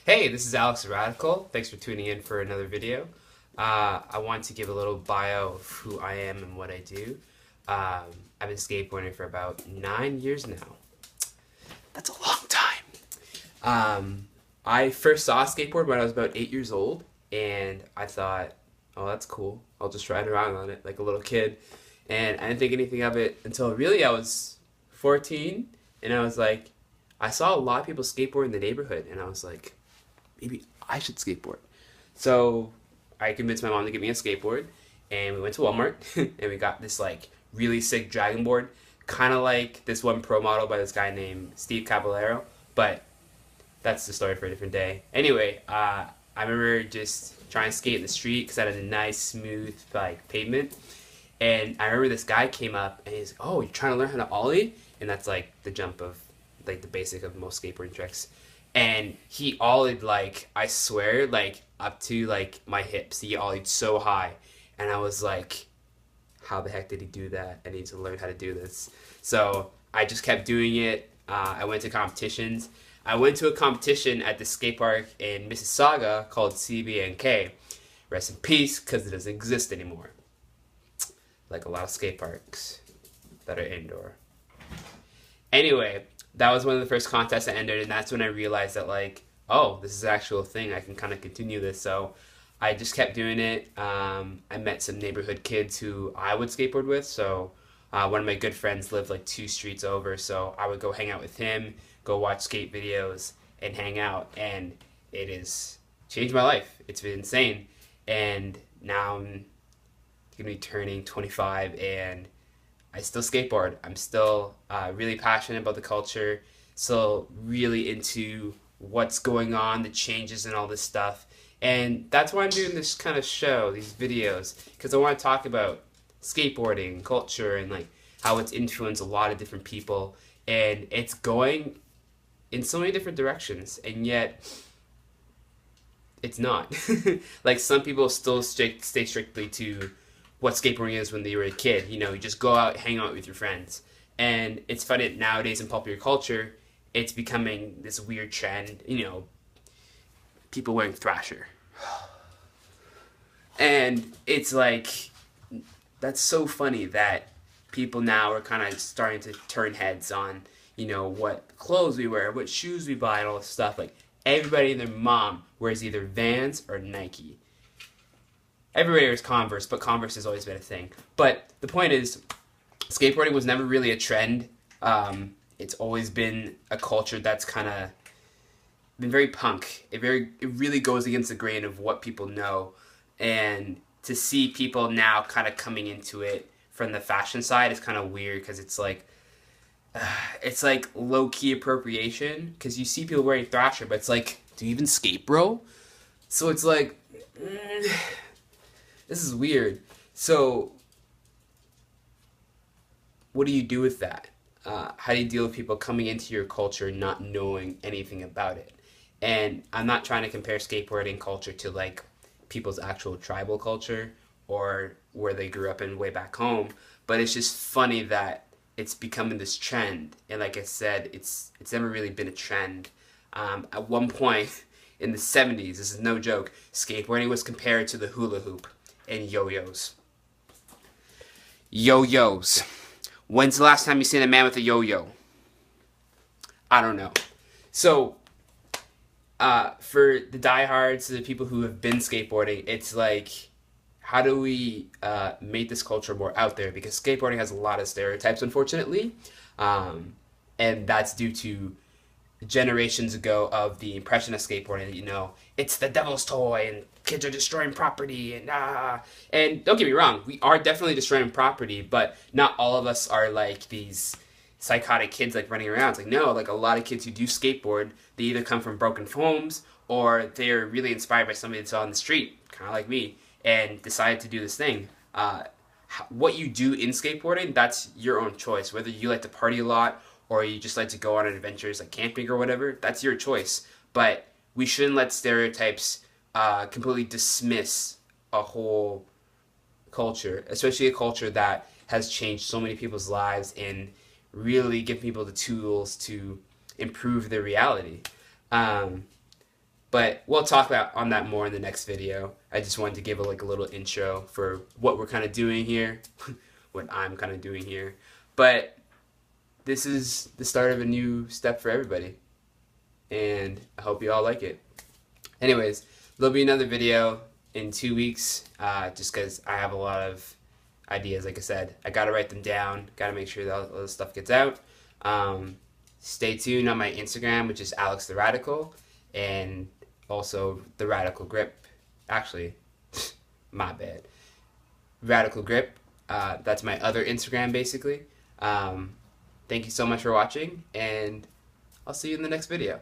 Hey, this is Alex the Radical. Thanks for tuning in for another video. I want to give a little bio of who I am and what I do. I've been skateboarding for about 9 years now. That's a long time. I first saw a skateboard when I was about 8 years old, and I thought, oh, that's cool. I'll just ride around on it like a little kid. And I didn't think anything of it until really I was 14, and I was like, I saw a lot of people skateboard in the neighborhood, and I was like, maybe I should skateboard. So I convinced my mom to get me a skateboard, and we went to Walmart, and we got this like really sick dragon board, kind of like this one pro model by this guy named Steve Caballero, but that's the story for a different day. Anyway, I remember just trying to skate in the street because I had a nice smooth like pavement, and I remember this guy came up and he's like, "Oh, you're trying to learn how to ollie?" And that's like the jump of like the basic of most skateboarding tricks. And he ollied like I swear like up to like my hips. He ollied so high, and I was like, "How the heck did he do that? I need to learn how to do this." So I just kept doing it. I went to competitions. I went to a competition at the skate park in Mississauga called CBNK. Rest in peace, because it doesn't exist anymore. Like a lot of skate parks that are indoor. Anyway, that was one of the first contests I entered, and that's when I realized that like, oh, this is an actual thing. I can kind of continue this. So I just kept doing it. I met some neighborhood kids who I would skateboard with. So one of my good friends lived like 2 streets over, so I would go hang out with him, go watch skate videos, and hang out. And it has changed my life. It's been insane. And now I'm gonna be turning 25, and I still skateboard. I'm still really passionate about the culture, still really into what's going on, the changes and all this stuff. And that's why I'm doing this kind of show, these videos, because I want to talk about skateboarding, culture, and like how it's influenced a lot of different people. And it's going in so many different directions, and yet it's not. Like some people still stay strictly to what skateboarding is when they were a kid. You know, you just go out, hang out with your friends. And it's funny that nowadays in popular culture, it's becoming this weird trend. You know, people wearing Thrasher, and it's like that's so funny that people now are kind of starting to turn heads on, you know, what clothes we wear, what shoes we buy, and all this stuff. Like everybody and their mom wears either Vans or Nike. Everybody wears Converse, but Converse has always been a thing. But the point is, skateboarding was never really a trend. It's always been a culture that's kind of been very punk. It really goes against the grain of what people know, and to see people now kind of coming into it from the fashion side is kind of weird because it's like low key appropriation because you see people wearing Thrasher, but it's like, do you even skate, bro? So it's like, this is weird. So what do you do with that? How do you deal with people coming into your culture not knowing anything about it? And I'm not trying to compare skateboarding culture to like people's actual tribal culture or where they grew up in way back home, but it's just funny that it's becoming this trend. And like I said, it's never really been a trend. At one point in the 70s, this is no joke, skateboarding was compared to the hula hoop and yo-yos. Yo-yos. When's the last time you seen a man with a yo-yo? I don't know. So, for the diehards, the people who have been skateboarding, it's like, how do we make this culture more out there? Because skateboarding has a lot of stereotypes, unfortunately, and that's due to generations ago of the impression of skateboarding. You know, it's the devil's toy, and kids are destroying property, and don't get me wrong, we are definitely destroying property, but not all of us are like these psychotic kids like running around. It's like, no, like a lot of kids who do skateboard, they either come from broken homes or they're really inspired by somebody that's on the street, kind of like me, and decided to do this thing. What you do in skateboarding, that's your own choice. Whether you like to party a lot or you just like to go on adventures like camping or whatever, that's your choice. But we shouldn't let stereotypes completely dismiss a whole culture, especially a culture that has changed so many people's lives and really give people the tools to improve their reality. Um, But we'll talk about on that more in the next video. I just wanted to give a little intro for what we're kind of doing here, what I'm kind of doing here. But this is the start of a new step for everybody, and I hope you all like it. Anyways, there'll be another video in 2 weeks, just because I have a lot of ideas. Like I said, I gotta write them down, gotta make sure that all this stuff gets out. Stay tuned on my Instagram, which is Alex the Radical, and also the Radical Grip. Actually, my bad. Radical Grip. That's my other Instagram, basically. Thank you so much for watching, and I'll see you in the next video.